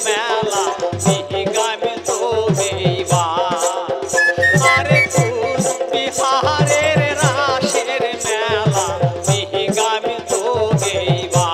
মেলা মিহিগামে তো গেইবা আরে কুচ বিহারের রাসের মেলা মিহিগামে তো গেইবা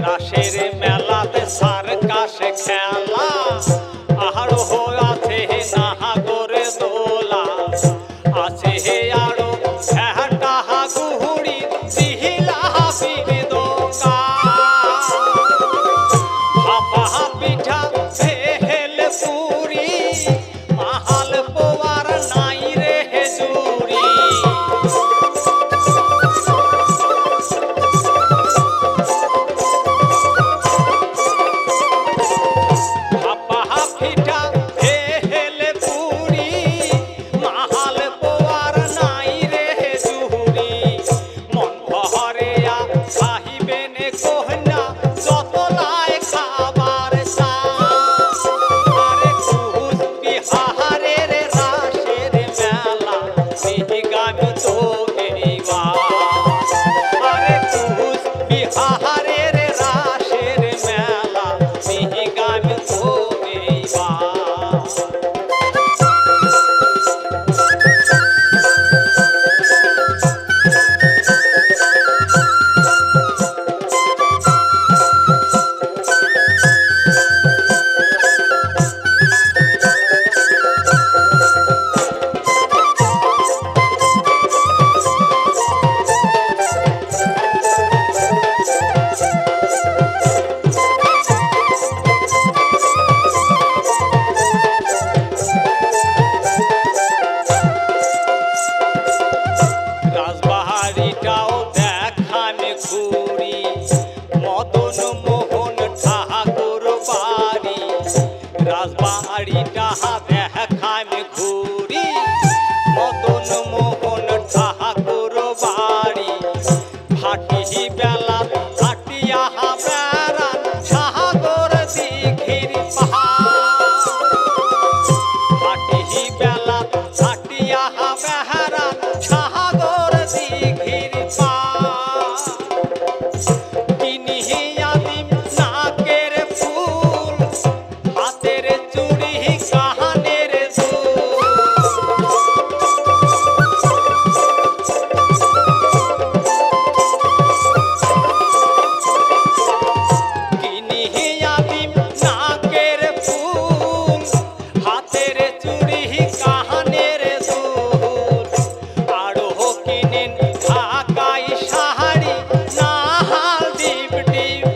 রাসের মেলাতে সার্কাসে খেলা আরো আছে নাহাগরে দোলা আছে হে আরো ঘাটা গুহুড়ি সিহিলা হাফির দোকা হাপা পিঠা ভেল পুরি মাহাল পোয়ার নাই রে জুরি রাজবাড়িটা দেখামে ঘুরি মদন মোহন ঠাকুর বাড়ি ভাটি বেলা ভাটিয়া বেড়া সাগর দিঘির পাহাড় ভাটি বেলা ভাটিয়া বেড়া সাগর দিঘির পাহাড় কিনিয়া দিম নাকের ফুল হাতের চুড়ি কানের কিনিয়া দিম নাকের ফুল হাতের চুড়ি কানের দুল আরো কিনেন ঢাকাই শাড়ি নাহাল ডিপ ডিপ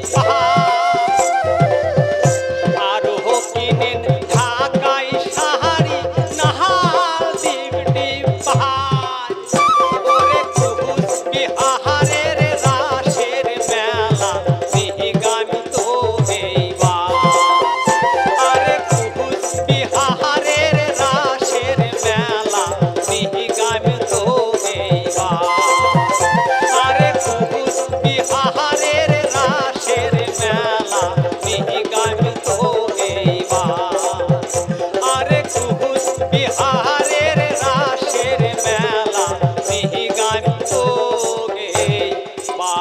আরো কিনেন ঢাকাই শাড়ি নাহাল ডিপ ডিপ ওরে কুচ বিহারের রাসের মেলা মিহিগামে তো গেইবা আরে কুচ বিহারের রাসের মেলা মিহিগামে তো গেইবা আরে কুচ বিহারের রাসের মেলা মিহিগামে তো গেইবা আরে কুচ বিহারের রাসের মেলা মিহিগামে তো গেইবা